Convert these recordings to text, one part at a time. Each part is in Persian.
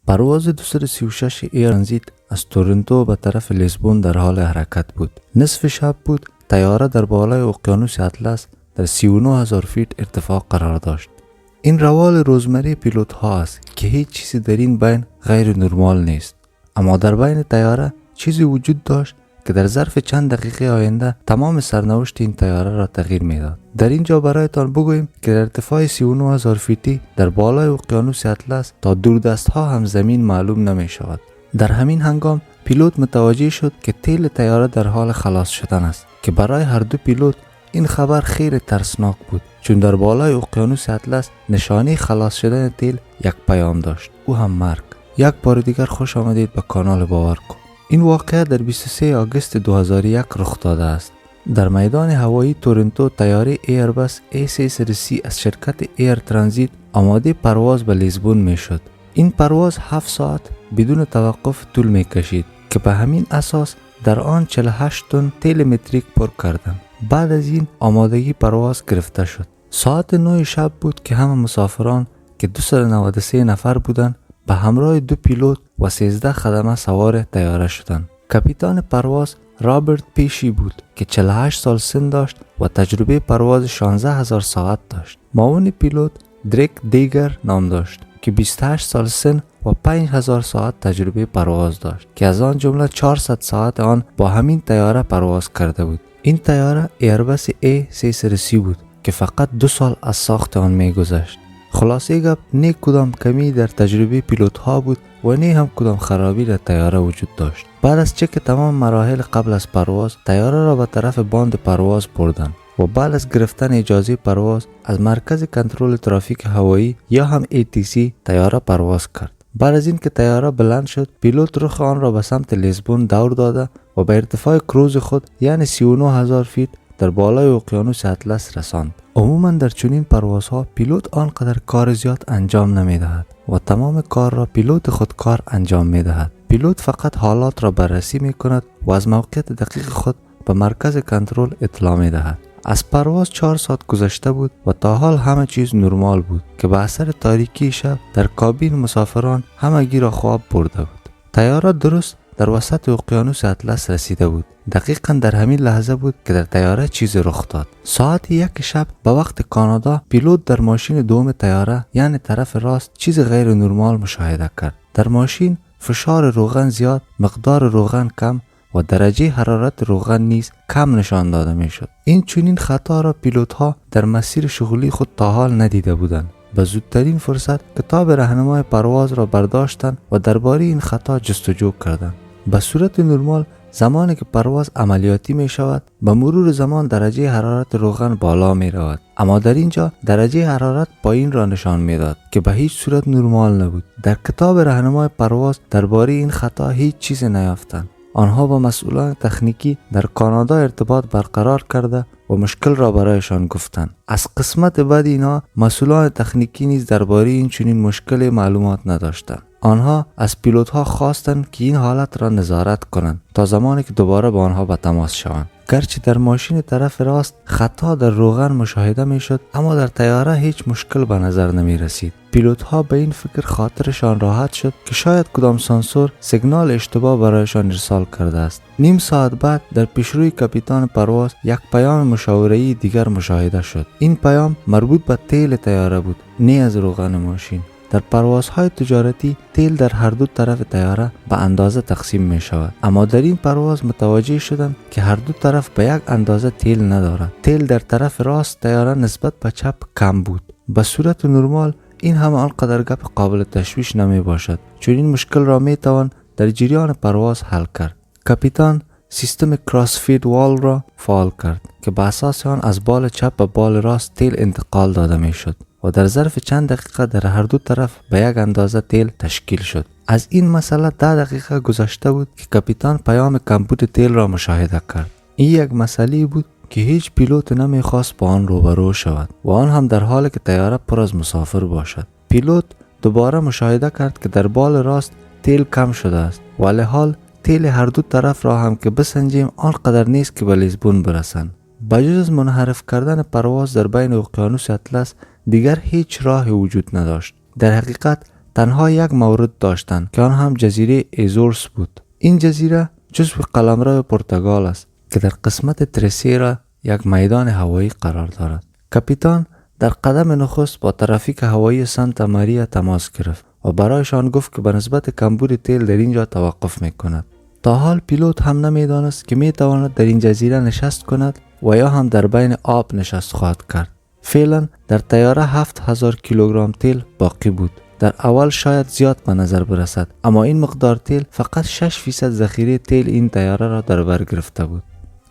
پرواز 236 ایر ترانزیت از تورنتو به طرف لیسبون در حال حرکت بود. نصف شب بود. طیاره در بالای اقیانوس اطلس در 39,000 فیت ارتفاع قرار داشت. این روال روزمره پیلوت ها است که هیچ چیزی در این بین غیر نرمال نیست. اما در بین طیاره چیزی وجود داشت که در ظرف چند دقیقه آینده تمام سرنوشت این طیاره را تغییر میداد. در اینجا برایتان بگوییم که در ارتفاع 39,000 فیتی در بالای اقیانوس اطلس تا دوردست ها هم زمین معلوم نمی شود. در همین هنگام پیلوت متوجه شد که تیل طیاره در حال خلاص شدن است که برای هر دو پیلوت این خبر خیلی ترسناک بود، چون در بالای اقیانوس اطلس نشانه خلاص شدن تیل یک پیام داشت، او هم مرگ. یک بار دیگر خوش آمدید به کانال باورکو. این واقعه در 23 آگوست 2001 رخ داده است. در میدان هوایی تورنتو طیاره ایربس A330 از شرکت ایر ترانزیت آماده پرواز به لیسبون می شد. این پرواز 7 ساعت بدون توقف طول می کشید که به همین اساس در آن 48 تن تیل متریک پر کردند. بعد از این آمادگی پرواز گرفته شد. ساعت 9 شب بود که همه مسافران که 293 نفر بودند به همراه 2 پیلوت و 13 خدمه سوار طیاره شدند. کاپیتان پرواز رابرت پیشی بود که 48 سال سن داشت و تجربه پرواز 16,000 ساعت داشت. معاون پیلوت دریک دیگر نام داشت که 28 سال سن و 5,000 ساعت تجربه پرواز داشت که از آن جمله 400 ساعت آن با همین طیاره پرواز کرده بود. این طیاره ایربس A330 بود که فقط 2 سال از ساخت آن می‌گذشت. خلاصه گپ نه کدام کمی در تجربه پیلوت ها بود و نه هم کدام خرابی در طیاره وجود داشت. بعد از چک تمام مراحل قبل از پرواز طیاره را به طرف باند پرواز بردند و بعد از گرفتن اجازه پرواز از مرکز کنترل ترافیک هوایی یا هم ATC طیاره پرواز کرد. بعد از اینکه طیاره بلند شد پیلوت رخ آن را به سمت لیسبون دور داده و به ارتفاع کروز خود یعنی 39,000 فیت در بالای اقیانوس اطلس رساند. عموما در چنین پروازها پیلوت آنقدر کار زیاد انجام نمی دهد و تمام کار را پیلوت خودکار انجام می دهد. پیلوت فقط حالات را بررسی می کند و از موقعیت دقیق خود به مرکز کنترل اطلاع می دهد. از پرواز 4 ساعت گذشته بود و تا حال همه چیز نرمال بود که به اثر تاریکی شب در کابین مسافران همگی را خواب برده بود. طیاره درست در وسط اقیانوس اطلس رسیده بود. دقیقاً در همین لحظه بود که در طیاره چیزی رخ داد. ساعت 1 شب به وقت کانادا پیلوت در ماشین دوم طیاره یعنی طرف راست چیز غیر نرمال مشاهده کرد. در ماشین فشار روغن زیاد، مقدار روغن کم و درجه حرارت روغن نیز کم نشان داده می شد. این چنین خطا را پیلوت ها در مسیر شغلی خود تا حال ندیده بودند. به زودترین فرصت کتاب راهنمای پرواز را برداشتند و درباره این خطا جستجو کردند. به صورت نرمال زمانی که پرواز عملیاتی می شود به مرور زمان درجه حرارت روغن بالا می رود، اما در اینجا درجه حرارت پایین را نشان می داد که به هیچ صورت نرمال نبود. در کتاب راهنمای پرواز درباره این خطا هیچ چیز نیافتند. آنها با مسئولان تکنیکی در کانادا ارتباط برقرار کرده و مشکل را برایشان گفتند. از قسمت بعد اینها مسئولان تکنیکی نیز درباره این چنین مشکل معلومات نداشتند. آنها از پیلوت ها خواستند که این حالت را نظارت کنند تا زمانی که دوباره با آنها به تماس شوند. گرچه در ماشین طرف راست خطا در روغن مشاهده می شد اما در طیاره هیچ مشکل به نظر نمی رسید. پیلوت ها به این فکر خاطرشان راحت شد که شاید کدام سانسور سیگنال اشتباه برایشان ارسال کرده است. نیم ساعت بعد در پیشروی کاپیتان پرواز یک پیام مشاوره‌ای دیگر مشاهده شد. این پیام مربوط به تیل طیاره بود، نه از روغن ماشین. در پروازهای تجارتی تیل در هر دو طرف طیاره به اندازه تقسیم می شود، اما در این پرواز متوجه شدند که هر دو طرف به یک اندازه تیل ندارد. تیل در طرف راست طیاره نسبت به چپ کم بود. به صورت نرمال این هم آنقدر گپ قابل تشویش نمی باشد، چون این مشکل را می توان در جریان پرواز حل کرد. کاپیتان سیستم کراسفید وال را فعال کرد که به اساس آن از بال چپ به بال راست تیل انتقال داده می شد و در ظرف چند دقیقه در هر دو طرف به یک اندازه تیل تشکیل شد. از این مسئله 10 دقیقه گذشته بود که کاپیتان پیام کمبود تیل را مشاهده کرد. این یک مسئله بود که هیچ پیلوت نمیخواست با آن روبرو شود و آن هم در حالی که طیاره پر از مسافر باشد. پیلوت دوباره مشاهده کرد که در بال راست تیل کم شده است، ولی حال تیل هر دو طرف را هم که بسنجیم آنقدر نیست که به لیسبون برسند. بجز از منحرف کردن پرواز در بین اقیانوس اطلس دیگر هیچ راهی وجود نداشت. در حقیقت تنها یک مورد داشتند که آن هم جزیره ایزورس بود. این جزیره جزو قلمرو پرتغال است که در قسمت ترسیرا یک میدان هوایی قرار دارد. کاپیتان در قدم نخست با ترافیک هوایی سانتا ماریا تماس گرفت و برایشان گفت که به نسبت کمبود تیل در اینجا توقف میکند. تا حال پیلوت هم نمیدانست که میتواند در این جزیره نشست کند و یا هم در بین آب نشست خواهد کرد. فعلا در طیاره 7000 کیلوگرم تیل باقی بود. در اول شاید زیاد به نظر برسد، اما این مقدار تیل فقط 6% ذخیره تیل این طیاره را در بر گرفته بود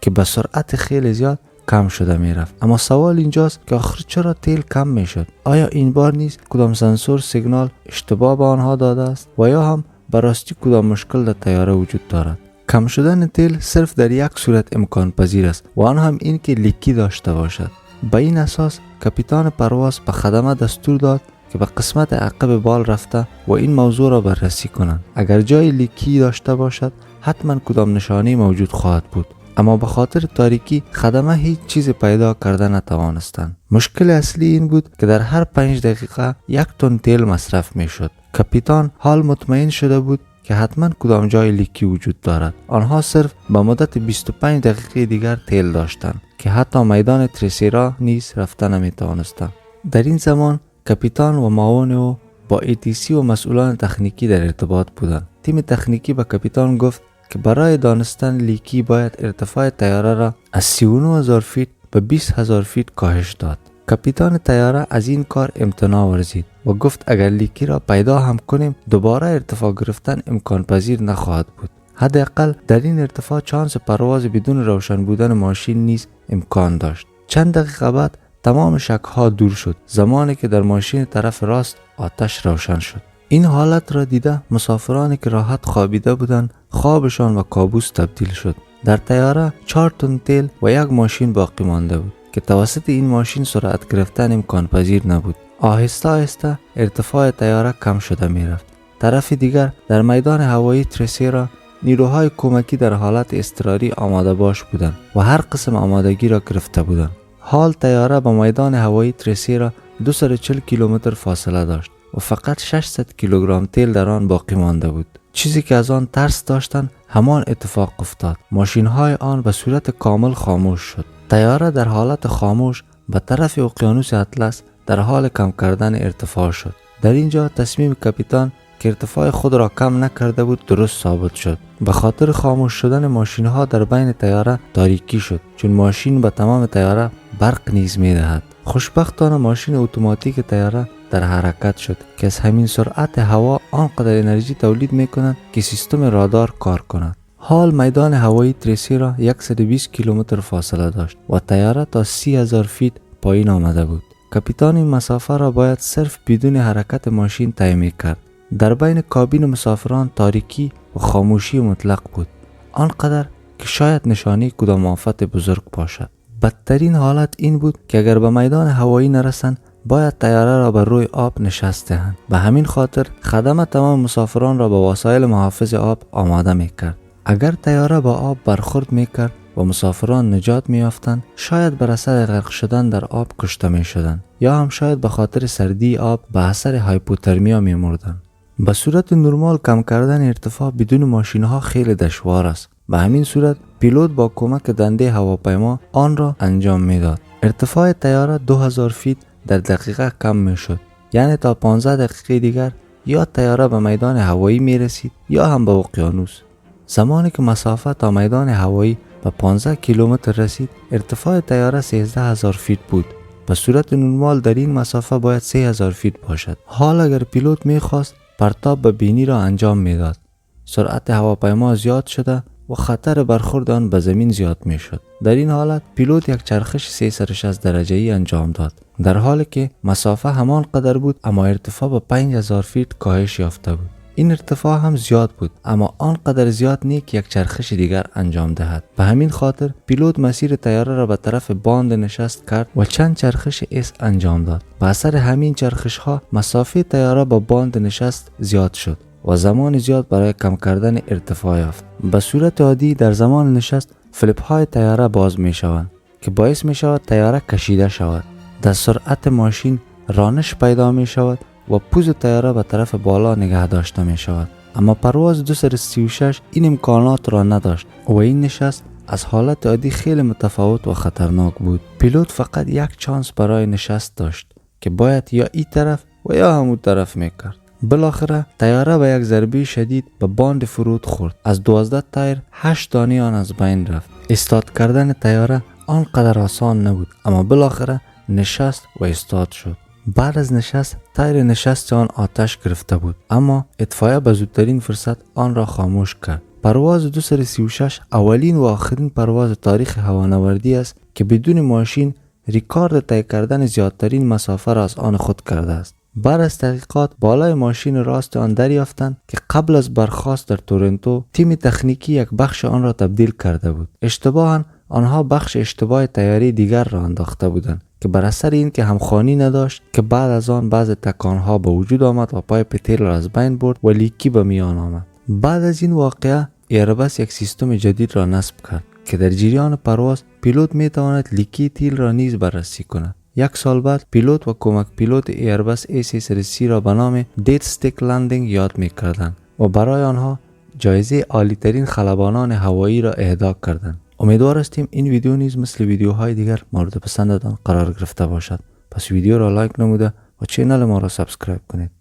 که به سرعت خیلی زیاد کم شده می رفت. اما سوال اینجاست که آخر چرا تیل کم می شد؟ آیا این بار نیز کدام سنسور سیگنال اشتباه به آنها داده است و یا هم براستی کدام مشکل در طیاره وجود دارد؟ کم شدن تیل صرف در یک صورت امکان پذیر است و آن هم این که لیکی داشته باشد. به این اساس کاپیتان پرواز به خدمه دستور داد که به قسمت عقب بال رفته و این موضوع را بررسی کنند. اگر جای لیکی داشته باشد حتما کدام نشانه موجود خواهد بود، اما به خاطر تاریکی خدمه هیچ چیز پیدا کرده نتوانستند. مشکل اصلی این بود که در هر 5 دقیقه 1 تن تیل مصرف می شد. کاپیتان حال مطمئن شده بود که حتما کدام جای لیکی وجود دارد. آنها صرف به مدت 25 دقیقه دیگر تیل داشتند که حتی میدان ترسیرا نیز رفته نمی توانستند. در این زمان کاپیتان و معاون او با ATC و مسئولان تکنیکی در ارتباط بودند. تیم تکنیکی به کاپیتان گفت که برای دانستن لیکی باید ارتفاع طیاره را از 39000 فیت به 20000 فیت کاهش داد. کاپیتان طیاره از این کار امتناع ورزید و گفت اگر لیکی را پیدا هم کنیم دوباره ارتفاع گرفتن امکان پذیر نخواهد بود. حداقل در این ارتفاع چانس پرواز بدون روشن بودن ماشین نیز امکان داشت. چند دقیقه بعد تمام شک‌ها دور شد، زمانی که در ماشین طرف راست آتش روشن شد. این حالت را دیده مسافرانی که راحت خوابیده بودند خوابشان و کابوس تبدیل شد. در طیاره 4 تن تیل و یک ماشین باقی مانده بود که توسط این ماشین سرعت گرفتن امکان پذیر نبود. آهسته آهسته ارتفاع طیاره کم شده می رفت. طرف دیگر در میدان هوایی ترسیرا نیروهای کمکی در حالت اضطراری آماده باش بودند و هر قسم آمادگی را گرفته بودند. حال طیاره با میدان هوایی ترسیرا 240 کیلومتر فاصله داشت و فقط 600 کیلوگرم تیل در آن باقی مانده بود. چیزی که از آن ترس داشتند همان اتفاق افتاد. ماشین‌های آن به صورت کامل خاموش شد. طیاره در حالت خاموش به طرف اقیانوس اطلس در حال کم کردن ارتفاع شد. در اینجا تصمیم کاپیتان که ارتفاع خود را کم نکرده بود درست ثابت شد. به خاطر خاموش شدن ماشین‌ها در بین طیاره تاریکی شد، چون ماشین به تمام طیاره برق نیز می‌دهد. خوشبختانه ماشین اتوماتیک طیاره در حرکت شد که از همین سرعت هوا آنقدر انرژی تولید می‌کند که سیستم رادار کار کند. حال میدان هوایی ترسیرا 120 کیلومتر فاصله داشت و طیاره تا 30000 فیت پایین آمده بود. کاپیتان این مسافه را باید صرف بدون حرکت ماشین طی می‌کرد. در بین کابین مسافران تاریکی و خاموشی مطلق بود، آنقدر که شاید نشانه کدام آفت بزرگ باشد. بدترین حالت این بود که اگر به میدان هوایی نرسند باید طیاره را بر روی آب نشست دهند. به همین خاطر خدمه تمام مسافران را با وسایل محافظ آب آماده میکرد. اگر طیاره با آب برخورد میکرد و مسافران نجات میافتند شاید بر اثر غرق شدن در آب کشته میشدند یا هم شاید به خاطر سردی آب به اثر هایپوترمیا میمردند. به صورت نرمال کم کردن ارتفاع بدون ماشین‌ها خیلی دشوار است. به همین صورت پیلوت با کمک دنده هواپیما آن را انجام میداد. ارتفاع طیاره 2000 فیت در دقیقه کم میشد، یعنی تا 15 دقیقه دیگر یا طیاره به میدان هوایی میرسید یا هم به اقیانوس. زمانی که مسافت تا میدان هوایی به 15 کیلومتر رسید ارتفاع طیاره 13000 فیت بود. به صورت نرمال در این مسافه باید 3000 فیت باشد. حال اگر پیلوت میخواست پرتاب به بینی را انجام میداد، سرعت هواپیما زیاد شده و خطر برخورد آن به زمین زیاد میشد. در این حالت پیلوت یک چرخش 360 درجه‌ای انجام داد، در حالی که مسافه همان قدر بود اما ارتفاع به 5000 فیت کاهش یافته بود. این ارتفاع هم زیاد بود اما آنقدر زیاد نیست که یک چرخش دیگر انجام دهد. به همین خاطر پیلوت مسیر طیاره را به طرف باند نشست کرد و چند چرخش اس انجام داد. به اثر همین چرخش ها مسافه طیاره با باند نشست زیاد شد و زمان زیاد برای کم کردن ارتفاع یافت. به صورت عادی در زمان نشست فلپ های طیاره باز می شوند که باعث می شود طیاره کشیده شود. در سرعت ماشین رانش پیدا می شود و پوز طیاره به طرف بالا نگه داشته می شود. اما پرواز 236 این امکانات را نداشت و این نشست از حالت عادی خیلی متفاوت و خطرناک بود. پیلوت فقط یک چانس برای نشست داشت که باید یا این طرف و یا همون طرف میکرد. بالاخره طیاره با یک ضربه شدید به باند فرود خورد. از 12 تایر 8 دانه آن از بین رفت. استارت کردن طیاره آنقدر آسان نبود، اما بالاخره نشست و استارت شد. بعد از نشست تایر نشست آن آتش گرفته بود، اما اطفایه به زودترین فرصت آن را خاموش کرد. پرواز 236 اولین و آخرین پرواز تاریخ هوانوردی است که بدون ماشین ریکارد طی کردن زیادترین مسافت را از آن خود کرده است. بعد از تحقیقات بالای ماشین راست آن دریافتند که قبل از برخاست در تورنتو تیم تکنیکی یک بخش آن را تبدیل کرده بود. اشتباهاً آنها بخش اشتباه طیاره دیگر را انداخته بودند که بر اثر این که همخوانی نداشت که بعد از آن بعض تکانها به وجود آمد و پایپ تیل را از بین برد و لیکی به میان آمد. بعد از این واقعه ایربس یک سیستم جدید را نصب کرد که در جریان پرواز پیلوت می تواند لیکی تیل را نیز بررسی کند. یک سال بعد پیلوت و کمک پیلوت ایربس A330 را به نام دیت ستیک لندینگ یاد می کردند و برای آنها جایزه عالی ترین خلبانان هوایی را اهدا کردند. امیدوار هستیم این ویدیو نیز مثل ویدیوهای دیگر مورد پسندتان قرار گرفته باشد. پس ویدیو را لایک نموده و چینل ما را سابسکرایب کنید.